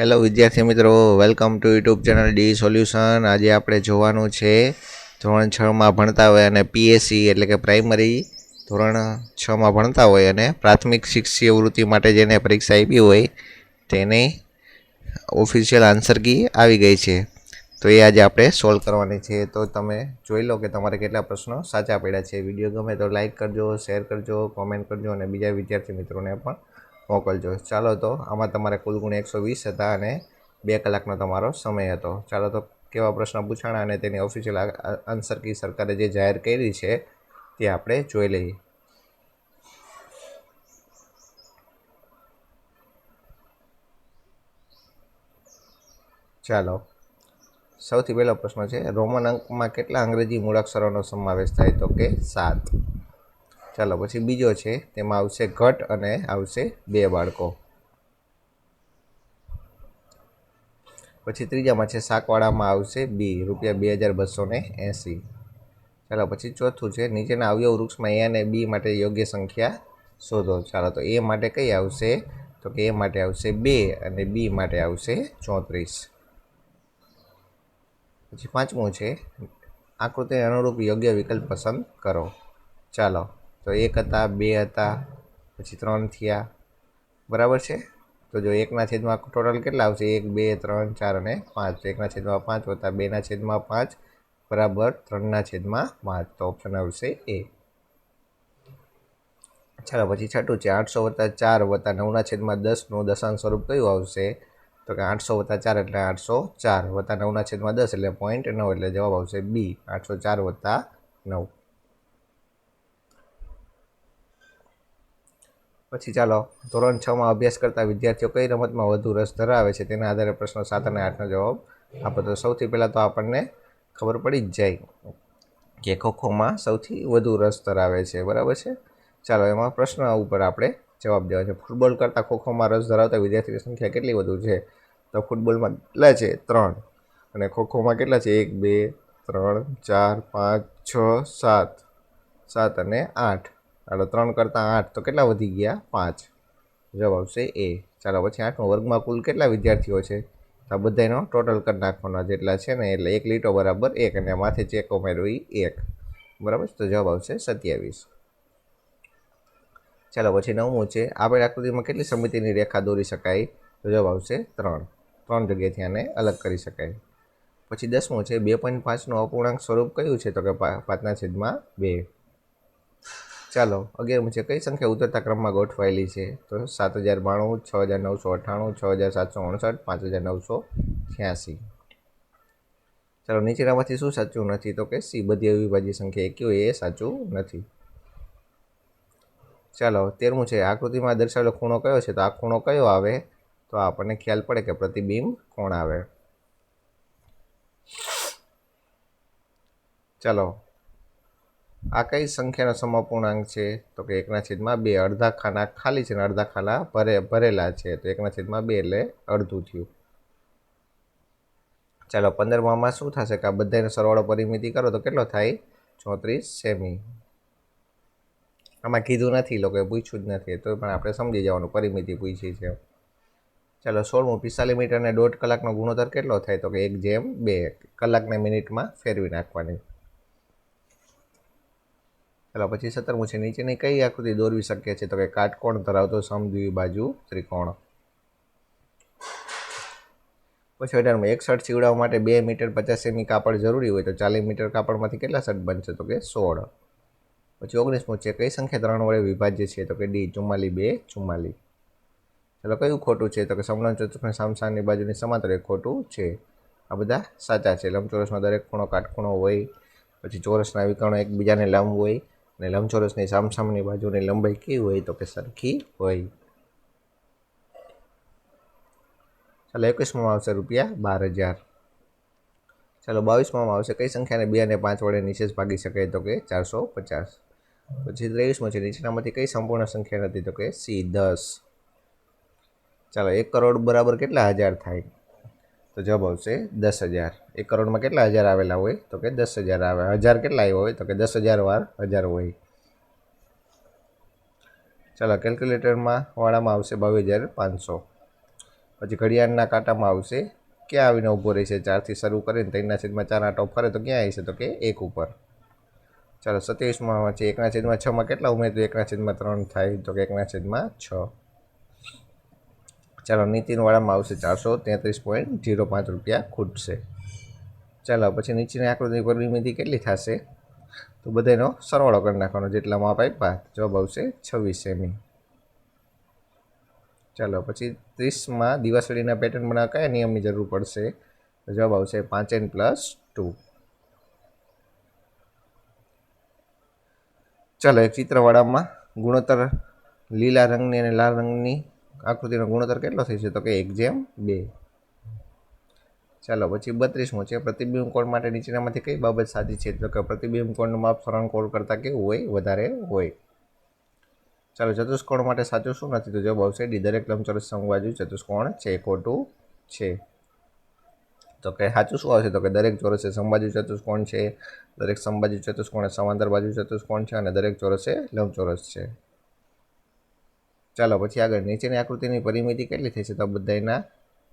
Hello વિદ્યાર્થી મિત્રો, welcome to YouTube channel D solution. આજે આપણે જોવાનું છે ધોરણ 6માં ભણતા હોય અને પીએસસી એટલે કે પ્રાઇમરી ધોરણ 6માં ભણતા હોય અને પ્રાથમિક શિષ્યવૃત્તિ માટે જેને પરીક્ષા આપી હોય તેની ઓફિશિયલ આન્સર કી આવી ગઈ છે. તો એ આજે આપણે સોલ્વ કરવાની છે. તો તમે જોઈ લો કે તમારે કેટલા પ્રશ્નો સાચા પડ્યા છે. વિડીયો ગમે તો લાઇક કરજો, શેર કરજો, કોમેન્ટ કરજો અને બીજા વિદ્યાર્થી મિત્રોને પણ મોકલજો. ચાલો, તો આમાં તમારે કુલ ગુણ 120 હતા અને 2 કલાકનો તમારો સમય હતો. ચાલો, તો કેવા પ્રશ્ન પૂછાણા અને તેની ઓફિશિયલ આન્સર કી સરકારે જે જાહેર કરી છે તે આપણે જોઈ લઈએ. ચાલો, સૌથી પહેલો પ્રશ્ન છે, રોમન અંકમાં કેટલા અંગ્રેજી મૂળાક્ષરોનો સમાવેશ થાય? તો કે 7. ચાલો, પછી બીજો છે, તેમાં આવશે ઘટ અને આવશે 2 બાળકો. પછી ત્રીજામાં છે, શાકવાળામાં આવશે બી, ₹2280. ચાલો, પછી ચોથું છે, નીચેના અવયવ વૃક્ષમાં એ અને બી માટે યોગ્ય સંખ્યા શોધો. ચાલો, તો એ માટે કઈ આવશે? તો કે એ માટે આવશે 2 અને બી માટે આવશે 34. પછી પાંચમું છે, આકૃતિને અનુરૂપ યોગ્ય વિકલ્પ પસંદ કરો. ચાલો, તો 1 હતા, 2 હતા, પછી 3 થયા, બરાબર છે. તો જો 1/5 ટોટલ કેટલા આવશે? 1, 2, 3, 4 અને 5. 1/5 વત્તા 2/5 બરાબર 3/5. તો ઓપ્શન આવશે એ. ચાલો, પછી છઠ્ઠું છે, 800 + 4 વત્તા 9/10નું દશાંશ સ્વરૂપ કયું આવશે? તો કે 800 + 4 એટલે 804 વત્તા 9/10 એટલે 0.9 એટલે જવાબ આવશે બી, 804 + 9. પછી ચાલો, ધોરણ 6માં અભ્યાસ કરતા વિદ્યાર્થીઓ કઈ રમતમાં વધુ રસ ધરાવે છે તેના આધારે પ્રશ્નો 7 અને 8નો જવાબ આપો. તો સૌથી પહેલાં તો આપણને ખબર પડી જ જાય કે ખોખોમાં સૌથી વધુ રસ ધરાવે છે, બરાબર છે. ચાલો, એમાં પ્રશ્ન ઉપર આપણે જવાબ દેવા છે. ફૂટબોલ કરતાં ખોખોમાં રસ ધરાવતા વિદ્યાર્થીની સંખ્યા કેટલી વધુ છે? તો ફૂટબોલમાં કેટલા છે? 3. અને ખોખોમાં કેટલા છે? 1, 2, 3, 4, 5, 6, 7. 7 અને 8. ચાલો, 3 કરતાં 8 તો કેટલા વધી ગયા? 5. જવાબ આવશે એ. ચાલો, પછી 8મો, વર્ગમાં કુલ કેટલા વિદ્યાર્થીઓ છે? તો આ બધાનો ટોટલ કરી નાખવાના જેટલા છે ને, એટલે 1 લીટો બરાબર 1 અને માથે ચેક ઉમેરવી 1, બરાબર. તો જવાબ આવશે 27. ચાલો, પછી 9મું છે, આપેલ આકૃતિમાં કેટલી સમિતિની રેખા દોરી શકાય? તો જવાબ આવશે 3. 3 જગ્યાએથી આને અલગ કરી શકાય. પછી 10મું છે, 2.5નું અપૂર્ણાંક સ્વરૂપ કયું છે? તો કે 5/2. ચાલો, 11મું છે, કઈ સંખ્યા ઉતરતા ક્રમમાં ગોઠવાયેલી છે? તો 7092, 6998, 6759, 5986. ચાલો, નીચેનામાંથી શું સાચું નથી? તો કે સી, બધી અવિભાજ્ય સંખ્યા એકી હોય એ સાચું નથી. ચાલો, 13મું છે, આકૃતિમાં દર્શાવેલો ખૂણો કયો છે? તો આ ખૂણો કયો આવે? તો આપણને ખ્યાલ પડે કે પ્રતિબિંબ કોણ આવે. ચાલો, આ કઈ સંખ્યાનો સમઅપૂર્ણાંક છે? તો કે 1/2. અડધા ખાના ખાલી છે અને અડધા ખાના ભરેલા છે, તો 1/2 એટલે અડધું થયું. ચાલો, 15માં શું થશે કે આ બધાનો સરવાળો પરિમિતિ કરો તો કેટલો થાય? 34 સેમી. આમાં કીધું નથી, લોકોએ પૂછ્યું જ નથી, તો પણ આપણે સમજી જવાનું પરિમિતિ પૂછી છે. ચાલો, 16મું, 45 મીટર અને 1.5 કલાકનો ગુણોત્તર કેટલો થાય? તો કે 1/2. કલાકને મિનિટમાં ફેરવી નાખવાની. ચાલો, પછી 17મું છે, નીચેની કઈ આકૃતિ દોરવી શક્ય છે? તો કે કાટકોણ ધરાવતો સમદ્વિબાજુ ત્રિકોણ. પછી 18મું, એક શર્ટ સીવડાવવા માટે 2 મીટર 50 સેમી કાપડ જરૂરી હોય તો 40 મીટર કાપડમાંથી કેટલા શર્ટ બનશે? તો કે 16. પછી 19મું છે, કઈ સંખ્યા 3 વડે વિભાજ્ય છે? તો કે ડી, 44, 2, 44. ચાલો, કયું ખોટું છે? તો કે સમલંબ ચતુષ્કોણ સામસામેની બાજુની સમાંતર એ ખોટું છે. આ બધા સાચા છે. લંબચોરસનો દરેક ખૂણો કાટખૂણો હોય. પછી ચોરસના વિકર્ણો એકબીજાને લંબ હોય અને લંબચોરસની સામસામેની બાજુની લંબાઈ કેવી હોય? તો કે સરખી હોય. ચાલો, 21માં આવશે ₹12,000. ચાલો, 22માં આવશે, કઈ સંખ્યાને 2 અને 5 વડે નિશેષ ભાગી શકાય? તો કે 450. પછી 23મું છે, નીચેનામાંથી કઈ સંપૂર્ણ સંખ્યા નથી? તો કે સી, 10. ચાલો, 1 કરોડ બરાબર કેટલા હજાર થાય? તો જવાબ આવશે 10,000. 1 કરોડમાં કેટલા હજાર આવેલા હોય? તો કે 10,000 આવે. હજાર કેટલા આવ્યા હોય? તો કે 10,000 વાર 1000 હોય. ચાલો, કેલ્ક્યુલેટરમાં વાળામાં આવશે 22,500. પછી ઘડિયાળના કાંટામાં આવશે ક્યાં આવીને ઊભો રહેશે? 4થી શરૂ કરીને 3/4 આંટો ફરે તો ક્યાં આવશે? તો કે 1 ઉપર. ચાલો 27માં છે 1/6માં કેટલા ઉમેર તો 1/3 થાય? તો કે 1/6. ચાલો નીતિનવાળામાં આવશે 433.05 રૂપિયા ખૂટશે. ચાલો પછી નીચેની આકૃતિની પરિમિતિ કેટલી થશે? તો બધાનો સરવાળો કરી નાખવાનો, જેટલા માપ આપ્યા જવાબ આવશે 26 સેમી. ચાલો પછી 30માં દિવાસળીના પેટર્ન બનાવવા કયા નિયમની જરૂર પડશે? તો જવાબ આવશે 5n+2. ચાલો એક ચિત્રવાળામાં ગુણોત્તર લીલા રંગની અને લાલ રંગની આકૃતિનો ગુણોત્તર કેટલો થશે? તો કે 1:2. ચાલો પછી 32મો છે પ્રતિબિંબ કોણ માટે નીચેનામાંથી કઈ બાબત સાચી છે? તો કે પ્રતિબિંબ કોણનું માપ સળંગ કોણ કરતાં કેવું હોય? વધારે હોય. ચાલો ચતુષ્કોણ માટે સાચું શું નથી? તો જવાબ આવશે ડી. દરેક લંબચોરસ સમબાજુ ચતુષ્કોણ છે. ખોટું છે. તો કે સાચું શું આવશે? તો કે દરેક ચોરસે સમબાજુ ચતુષ્કોણ છે, દરેક સમબાજુ ચતુષ્કોણ એ સમાંતર બાજુ ચતુષ્કોણ છે અને દરેક ચોરસે લંબચોરસ છે. ચાલો પછી આગળ નીચેની આકૃતિની પરિમિતિ કેટલી થશે? તો બધાના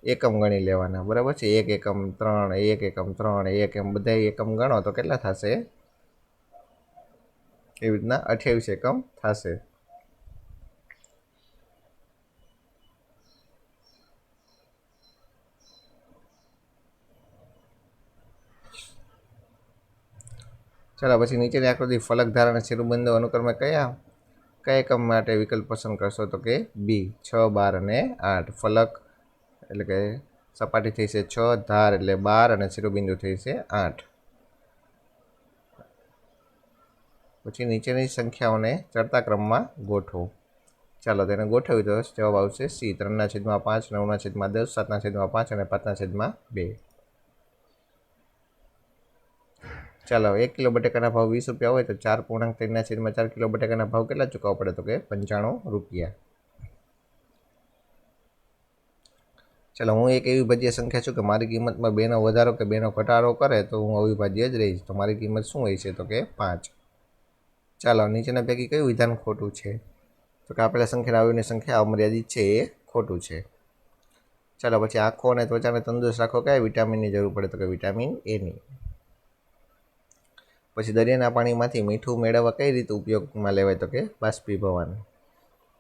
એકમ ગણી લેવાના, બરાબર છે. 1 એકમ, 3, 1 એકમ, 3, 1 એમ બધા એકમ ગણો તો કેટલા થશે? એવી રીતના 28 એકમ થશે. ચાલો પછી નીચેની આકૃતિ ફલક ધાર અને શિરોબિંદુ અનુક્રમે કયા એકમ માટે વિકલ્પ પસંદ કરશો? તો કે બી 6, 12 અને 8. ફલક એટલે કે સપાટી થઈ છે 6, ધાર એટલે 12 અને શિરોબિંદુ થઈ છે 8. પછી નીચેની સંખ્યાઓને ચડતા ક્રમમાં ગોઠવો. ચાલો તેને ગોઠવી તો જવાબ આવશે સી 3/5, 9/10, 7/5 અને 5/2. ચાલો 1 કિલો બટેકાના ભાવ 20 રૂપિયા હોય તો 4.3/4 કિલો બટેકાના ભાવ કેટલા ચૂકવવા પડે? તો કે 95 રૂપિયા. ચાલો હું એક એવી ભાજ્ય સંખ્યા છું કે મારી કિંમતમાં 2નો વધારો કે 2નો ઘટાડો કરે તો હું અવિભાજ્ય જ રહીશ. તો મારી કિંમત શું હોય છે? તો કે 5. ચાલો નીચેના પૈકી કયું વિધાન ખોટું છે? તો કે આપેલા સંખ્યાના અવયવની સંખ્યા અમર્યાદિત છે, એ ખોટું છે. ચાલો પછી આંખો અને ત્વચાને તંદુરસ્ત રાખો કયા વિટામિનની જરૂર પડે? તો કે વિટામિન એની. પછી દરિયાના પાણીમાંથી મીઠું મેળવવા કઈ રીતે ઉપયોગમાં લેવાય? તો કે બાષ્પીભવન.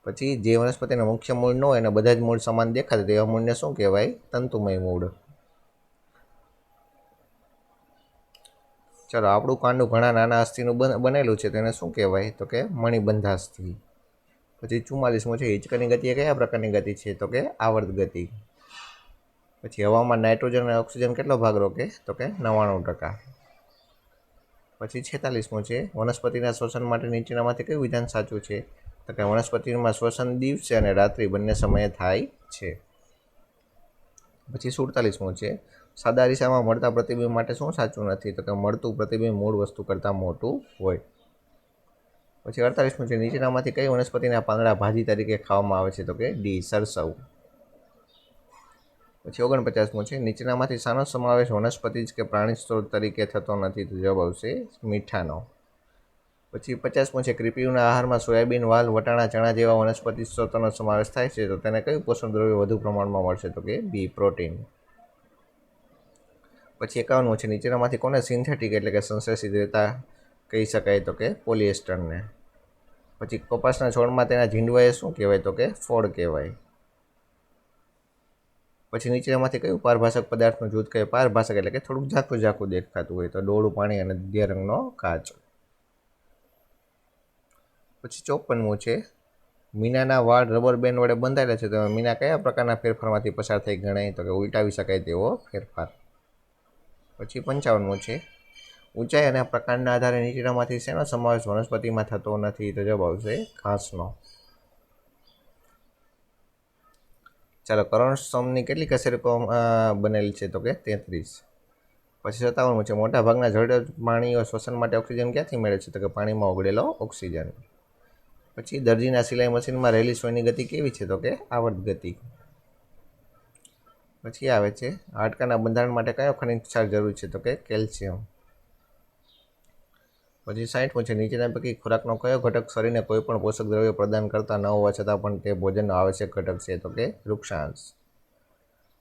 પછી જે વનસ્પતિના મુખ્ય મૂળ ન હોય અને બધા જ મૂળ સમાન દેખાતા તેવા મૂળને શું કહેવાય? તંતુમય મૂળ. ચાલો આપણું કાંડું ઘણા નાના અસ્થિનું બનેલું છે, તેને શું કહેવાય? તો કે મણિબંધાસ્થિ. પછી 44મો છે હિંચકાની ગતિ એ કયા પ્રકારની ગતિ છે? તો કે આવર્ત ગતિ. પછી હવામાં નાઇટ્રોજન અને ઓક્સિજન કેટલો ભાગ રોકે? તો કે 99%. પછી 46મો છે વનસ્પતિના શ્વસન માટે નીચેનામાંથી કયું વિધાન સાચું છે? તો કે વનસ્પતિમાં શ્વસન દિવસે અને રાત્રિ બંને સમયે થાય છે. પછી 47મો છે સાદા અરીસામાં મળતા પ્રતિબિંબ માટે શું સાચું નથી? તો કે મળતું પ્રતિબિંબ મૂળ વસ્તુ કરતાં મોટું હોય. પછી 48મો છે નીચેનામાંથી કઈ વનસ્પતિના પાંદડા ભાજી તરીકે ખાવામાં આવે છે? તો કે ડી. સરસવ. પછી 49મો છે નીચેનામાંથી શાનો સમાવેશ વનસ્પતિ કે પ્રાણી સ્ત્રોત તરીકે થતો નથી? તો જવાબ આવશે મીઠાનો. પછી 50મો છે ક્રિપીયુના આહારમાં સોયાબીન, વાલ, વટાણા, ચણા જેવા વનસ્પતિ સ્ત્રોતોનો સમાવેશ થાય છે, તો તેને કયું પોષક દ્રવ્ય વધુ પ્રમાણમાં મળશે? તો કે બી. પ્રોટીન. પછી 51મો છે નીચેનામાંથી કોને સિન્થેટિક એટલે કે સંશ્લેષિત રેતા કહી શકાય? તો કે પોલિએસ્ટરને. પછી કપાસના છોડમાં તેના ઝીંડવાએ શું કહેવાય? તો કે ફોડ કહેવાય. પછી નીચેનામાંથી કયું પારભાષક પદાર્થનું જૂથ કહે? પારભાષક એટલે કે થોડુંક ઝાંખું ઝાંખું દેખાતું હોય. તો ડોળું પાણી અને દુધિયા રંગનો કાચ. પછી 54મો છે મીનાના વાળ રબર બેન્ડ વડે બંધાયેલા છે, તો મીના કયા પ્રકારના ફેરફારમાંથી પસાર થઈ ગણાય? તો કે ઉલટાવી શકાય તેવો ફેરફાર. પછી 55મો છે ઊંચાઈ અને પ્રકારના આધારે નીચેનામાંથી શેનો સમાવેશ વનસ્પતિમાં થતો નથી? તો જવાબ આવશે ઘાસનો. ચાલો કરોડસ્તંભની કેટલી કશેરુકો બનેલી છે? તો કે 33. પછી 57મો છે મોટાભાગના જળજ પ્રાણીઓ શ્વસન માટે ઓક્સિજન ક્યાંથી મેળવે છે? તો કે પાણીમાં ઓગળેલો ઓક્સિજન. પછી દરજીના સિલાઈ મશીનમાં રહેલી સોયની ગતિ કેવી છે? તો કે આવર્ત ગતિ. પછી આવે છે હાડકાના બંધારણ માટે કયો ખનિજ ક્ષાર જરૂરી છે? તો કે કેલ્શિયમ. પછી 60મો છે નીચેના પૈકી ખોરાકનો કયો ઘટક શરીરને કોઈ પણ પોષક દ્રવ્ય પ્રદાન કરતા ન હોવા છતાં પણ તે ભોજનનો આવશ્યક ઘટક છે? તો કે વૃક્ષાંશ.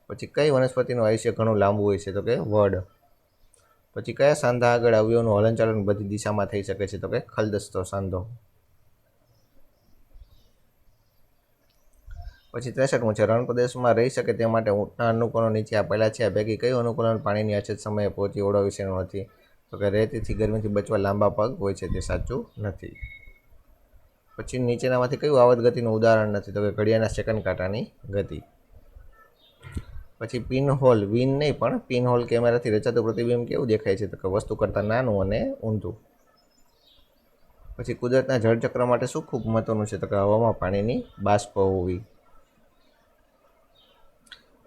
પછી કઈ વનસ્પતિનું આયુષ્ય ઘણું લાંબુ હોય છે? તો કે વડ. પછી કયા સાંધા આગળ અવયવનું હલનચલન બધી દિશામાં થઈ શકે છે? તો કે ખલદસ્તો સાંધો. પછી 63મું છે, રણ પ્રદેશમાં રહી શકે તે માટે ઊંટના અનુકૂલનો નીચે આપેલા છે. આ પૈકી કયું અનુકૂલન પાણીની અછત સમયે પહોંચી વળવા વિશેનું નથી? તો કે રેતીથી ગરમીથી બચવા લાંબા પગ હોય છે. તે સાચું નથી. પછી નીચેનામાંથી કયું આવત ગતિનું ઉદાહરણ નથી? તો કે ઘડિયાળના સેકન્ડ કાંટાની ગતિ. પછી પિનહોલ, વિન નહીં પણ પિનહોલ કેમેરાથી રચાતું પ્રતિબિંબ કેવું દેખાય છે? તો કે વસ્તુ કરતાં નાનું અને ઊંધું. પછી કુદરતના જળચક્ર માટે શું ખૂબ મહત્વનું છે? તો કે હવામાં પાણીની બાષ્પ હોવી.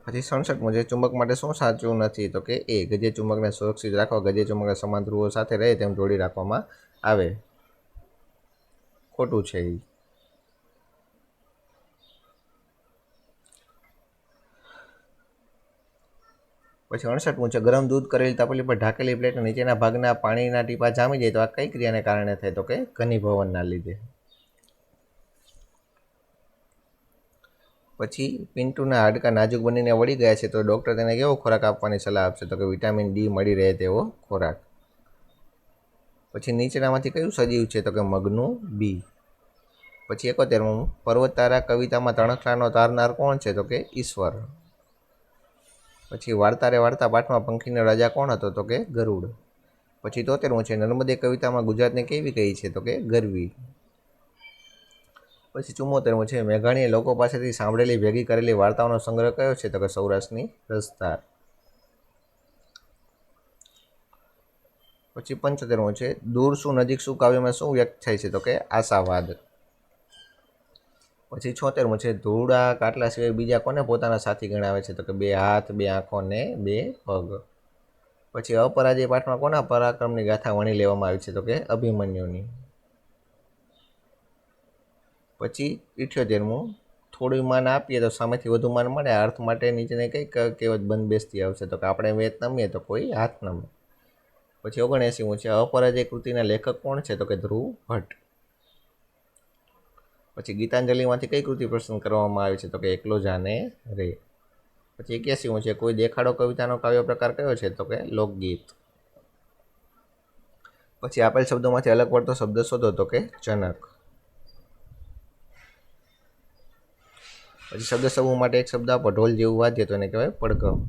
પછી 67મું છે, ચુંબક માટે શું સાચું નથી? તો કે એ ગજે ચુંબકને સુરક્ષિત રાખવા ગજે ચુંબકને સમાન ધ્રુવો સાથે રહે તેમ જોડી રાખવામાં આવે. ખોટું છે એ. પછી 68મું છે, ગરમ દૂધ કરેલી તપેલી પર ઢાંકેલી પ્લેટના નીચેના ભાગના પાણીના ટીપા જામી જાય તો આ કઈ ક્રિયાને કારણે થાય? તો કે ઘનીભવનના લીધે. પછી પિન્ટુના હાડકાં નાજુક બનીને વળી ગયા છે તો ડૉક્ટર તેને કેવો ખોરાક આપવાની સલાહ આપશે? તો કે વિટામિન ડી મળી રહે તેવો ખોરાક. પછી નીચેનામાંથી કયું સજીવ છે? તો કે મગનું બી. પછી 71મું, પર્વત તારા કવિતામાં તણખલાનો તારનાર કોણ છે? તો કે ઈશ્વર. પછી વાર્તા રે વાર્તા પાઠમાં પંખીનો રાજા કોણ હતો? તો કે ગરુડ. પછી 73મું છે, નર્મદે કવિતામાં ગુજરાતને કેવી કહી છે? તો કે ગરવી. પછી 74મું છે, મેઘાણીએ લોકો પાસેથી સાંભળેલી ભેગી કરેલી વાર્તાઓનો સંગ્રહ કયો છે? તો કે સૌરાષ્ટ્રની રસધાર. પછી 75મું છે, દૂર શું નજીક શું કાવ્યમાં શું વ્યક્ત થાય છે? તો કે આશાવાદ. પછી 76મું છે, ધૂળા કાટલા સિવાય બીજા કોને પોતાના સાથી ગણાવે છે? તો કે બે હાથ, બે આંખો ને બે પગ. પછી અપરાજય પાઠમાં કોના પરાક્રમની ગાથા વણી લેવામાં આવી છે? તો કે અભિમન્યુની. પછી 78મું, થોડું માન આપીએ તો સામેથી વધુ માન મળે. આ અર્થ માટે નીચેની કઈ કહેવત બંધ બેસતી આવશે? તો કે આપણે વેત નમીએ તો કોઈ હાથ નમે. પછી 79મું છે, અપરાજય કૃતિના લેખક કોણ છે? તો કે ધ્રુવ ભટ્ટ. પછી ગીતાંજલિમાંથી કઈ કૃતિ પસંદ કરવામાં આવી છે? તો કે એકલો જાને રે. પછી 81મું છે, કોઈ દેખાડો કવિતાનો કાવ્ય પ્રકાર કયો છે? તો કે લોકગીત. પછી આપેલ શબ્દોમાંથી અલગ પડતો શબ્દ શોધો. તો કે જનક. પછી શબ્દ સમૂહ માટે એક શબ્દ આપો. ઢોલ જેવું વાદ્ય તો એને કહેવાય પડઘમ.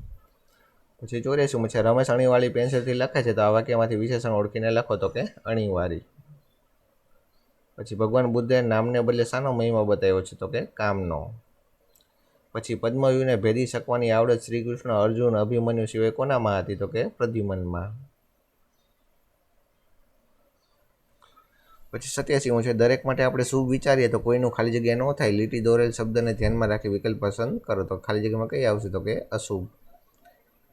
પછી 84મું છે, રમેશ અણીવાળી પેન્સિલથી લખે છે તો આ વાક્યમાંથી વિશેષણ ઓળખીને લખો. તો કે અણીવાળી. પછી ભગવાન બુદ્ધે નામને બદલે શાનો મહિમા બતાવ્યો છે? તો કે કામનો. પછી પદ્મવ્યૂહને ભેદી શકવાની આવડત શ્રી કૃષ્ણ, અર્જુન, અભિમન્યુ સિવાય કોનામાં હતી? તો કે પ્રદ્યુમ્નમાં. પછી 87મું છે, દરેક માટે આપણે શુભ વિચારીએ તો કોઈનું ખાલી જગ્યા ન થાય. લીટી દોરેલ શબ્દને ધ્યાનમાં રાખી વિકલ્પ પસંદ કરો. તો ખાલી જગ્યામાં કઈ આવશે? તો કે અશુભ.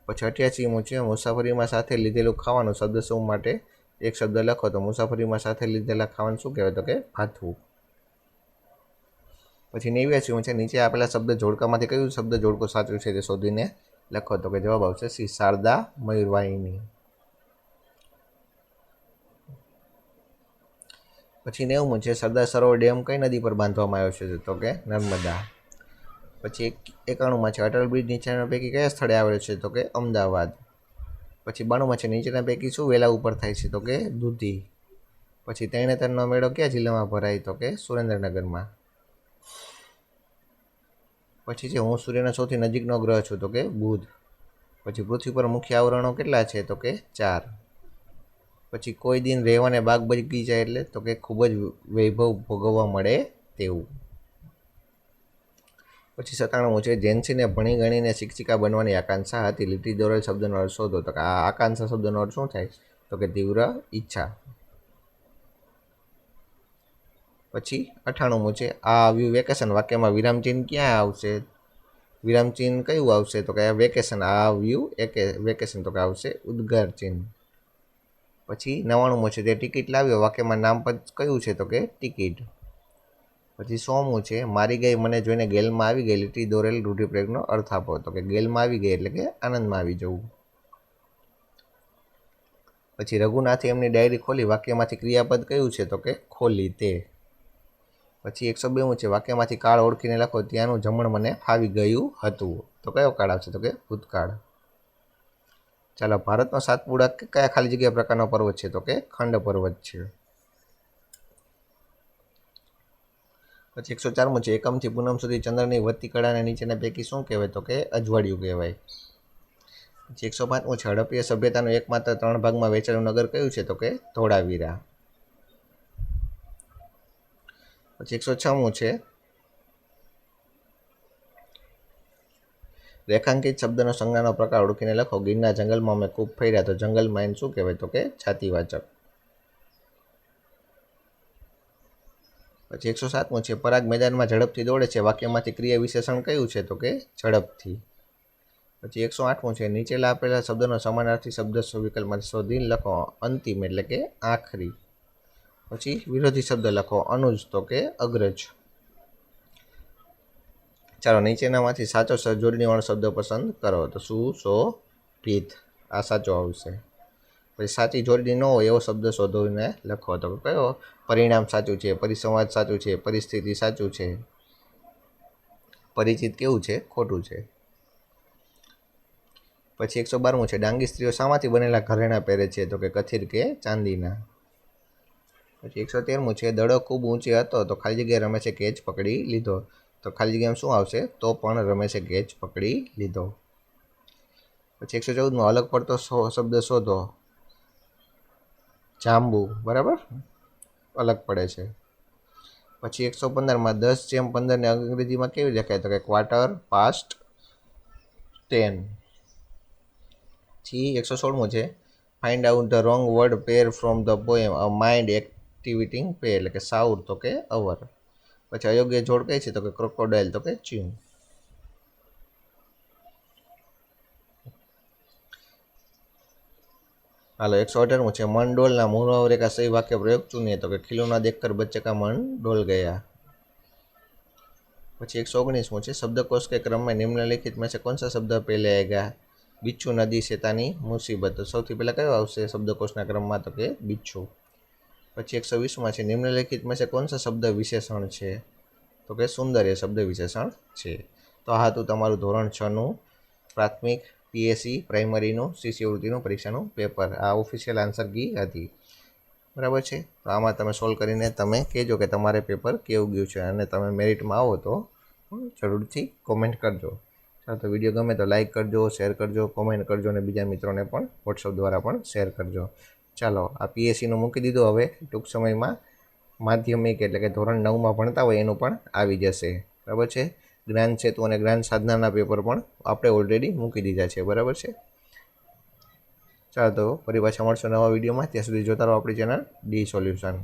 પછી 88મું છે, મુસાફરીમાં સાથે લીધેલું ખાવાનું શબ્દ સમૂહ માટે એક શબ્દ લખો. તો મુસાફરીમાં સાથે લીધેલા ખાવાનું શું કહેવાય? તો કે ભાથવું. પછી 89મું છે, નીચે આપેલા શબ્દ જોડકામાંથી કયું શબ્દ જોડકું સાચું છે તે શોધીને લખો. તો કે જવાબ આવશે શ્રી શારદા મયુરવાહિની. પછી 90મું છે, સરદાર સરોવર ડેમ કઈ નદી પર બાંધવામાં આવ્યો છે? તો કે નર્મદા. પછી 91મું છે, અટલ બ્રિજ નીચેના પૈકી કયા સ્થળે આવેલો છે? તો કે અમદાવાદ. પછી 92મું છે, નીચેના પૈકી શું વેલા ઉપર થાય છે? તો કે દૂધી. પછી તરણેતરનો મેળો કયા જિલ્લામાં ભરાય? તો કે સુરેન્દ્રનગરમાં. પછી છે, હું સૂર્યના સૌથી નજીકનો ગ્રહ છું? તો કે બુધ. પછી પૃથ્વી પર મુખ્ય આવરણો કેટલા છે? તો કે 4. પછી કોઈ દિન રહેવાને બાગ બગીચા એટલે? તો કે ખૂબ જ વૈભવ ભોગવવા મળે તેવું. પછી 97મું છે, જેન્સીને ભણી ગણીને શિક્ષિકા બનવાની આકાંક્ષા હતી. લીટી દોરેલ શબ્દનો અર્થ શોધો. તો કે આ આકાંક્ષા શબ્દનો અર્થ શું થાય? તો કે તીવ્ર ઈચ્છા. પછી 98મું છે, આ આવ્યું વેકેશન વાક્યમાં વિરામચિહ્ન ક્યાં આવશે? વિરામચિહ્ન કયું આવશે? તો કે વેકેશન. આ આવ્યું વેકેશન તો કે આવશે ઉદ્ગાર ચિહ્ન. પછી 99મું છે, તે ટિકિટ લાવ્યો વાક્યમાં નામપદ કયું છે? તો કે ટિકિટ. પછી 100મું છે, મારી ગઈ મને જોઈને ગેલમાં આવી ગઈ. લીટી દોરેલ રૂઢિપ્રયોગનો અર્થ આપો. તો કે ગેલમાં આવી ગઈ એટલે કે આનંદમાં આવી જવું. પછી રઘુનાથે એમની ડાયરી ખોલી વાક્યમાંથી ક્રિયાપદ કયું છે? તો કે ખોલી તે. પછી 102મું છે, વાક્યમાંથી કાળ ઓળખીને લખો. ત્યાંનું જમણ મને ફાવી ગયું હતું. તો તો કયો કાળ આવશે? તો કે ભૂતકાળ. ચાલો, ભારતનો સાતપુડા કયા ખાલી જગ્યા પ્રકારનો પર્વત છે? તો કે ખંડ પર્વત છે. પછી 104મું છે, એકમથી પૂનમ સુધી ચંદ્રની વધતી કળાને નીચેના પૈકી શું કહેવાય? તો કે અજવાળિયું કહેવાય. પછી 105મું છે, હડપ્પીય સભ્યતાનું એકમાત્ર 3 ભાગમાં વહેંચાયેલું નગર કયું છે? તો કે ધોળાવીરા. પછી 106મું છે, રેખાંકિત શબ્દનો સંજ્ઞાનો પ્રકાર ઓળખીને લખો. ગીરના જંગલમાં અમે ખૂબ ફર્યા. તો જંગલમાં એને શું કહેવાય? તો કે જાતિવાચક. પછી 107મું છે, પરાગ મેદાનમાં ઝડપથી દોડે છે. વાક્યમાંથી ક્રિયા વિશેષણ કયું છે? તો કે ઝડપથી. પછી 108મું છે, નીચેલા આપેલા શબ્દનો સમાનાર્થી શબ્દ વિકલ્પમાંથી શોધીને લખો. અંતિમ એટલે કે આખરી. પછી વિરોધી શબ્દ લખો. અનુજ તો કે અગ્રજ. ચાલો, નીચેનામાંથી સાચો જોડણીવાળો શબ્દ પસંદ કરો. તો સુશોભિત આ સાચો આવશે. પછી સાચી જોડણી ન હોય એવો શબ્દ શોધીને લખો. તો કયો? પરિણામ સાચું છે, પરિસંવાદ સાચું છે, પરિસ્થિતિ સાચું છે, પરિચિત કેવું છે? ખોટું છે. પછી 112મું છે, ડાંગી સ્ત્રીઓ શામાંથી બનેલા ઘરેણાં પહેરે છે? તો કે કથિર કે ચાંદીના. પછી 113મું છે, દડો ખૂબ ઊંચે હતો તો ખાલી જગ્યા રમેશે કેચ પકડી લીધો. તો ખાલી જગ્યામાં શું આવશે? તો પણ રમેશે કેચ પકડી લીધો. પછી 114મું, અલગ પડતો શબ્દ શોધો. જાંબુ, બરાબર, અલગ પડે છે. પછી 115માં 10/15 અંગ્રેજીમાં કેવી લખાય? તો કે ક્વાર્ટર પાસ્ટ 10. પછી 116મું છે, find out the wrong word pair from the poem a mind activating પે એટલે કે સાઉર તો કે અવર. પછી અયોગ્ય જોડ કઈ છે? તો કે ક્રોકોડાઇલ તો કે ચ્યુ. હાલો, 118મું છે, મન ડોલના मुहावरे का सही वाक्य प्रयोग चुनिए. तो कि खिलौना देखकर बच्चे का मन डोल गया. પછી 119મું છે, शब्दकोश के क्रम में निम्नलिखित में से कौन सा शब्द पहले आएगा? बिच्छू, नदी, शैतानी, मुसीबत. તો સૌથી પહેલા કયો આવશે શબ્દકોશના ક્રમમાં? તો કે બિચ્છુ. પછી 120માં છે, નિમ્નલિખિત में से कौन सा शब्द विशेषण છે? તો કે સુંદર એ શબ્દ વિશેષણ છે. તો આ હતું તમારું ધોરણ 6નું પ્રાથમિક પીએસસી પ્રાઇમરીનું શિષ્યવૃત્તિનું પરીક્ષાનું પેપર. આ ઓફિશિયલ આન્સર કી હતી, બરાબર છે. તો આમાં તમે સોલ્વ કરીને તમે કહેજો કે તમારે પેપર કેવું ગયું છે, અને તમે મેરિટમાં આવો તો જરૂરથી કોમેન્ટ કરજો. ચાલો, તો વિડીયો ગમે તો લાઇક કરજો, શેર કરજો, કોમેન્ટ કરજો, અને બીજા મિત્રોને પણ વોટ્સઅપ દ્વારા પણ શેર કરજો. ચાલો, આ પીએસસીનું મૂકી દીધું. હવે ટૂંક સમયમાં માધ્યમિક એટલે કે ધોરણ 9માં ભણતા હોય એનું પણ આવી જશે, બરાબર છે. જ્ઞાન સેતુ અને જ્ઞાન સાધનાના પેપર પણ આપણે ઓલરેડી મૂકી દીધા છે, બરાબર છે. ચાલો, તો ફરી પાછા મળશો નવા વિડીયોમાં. ત્યાં સુધી જોતા રહો આપણી ચેનલ ડી સોલ્યુશન.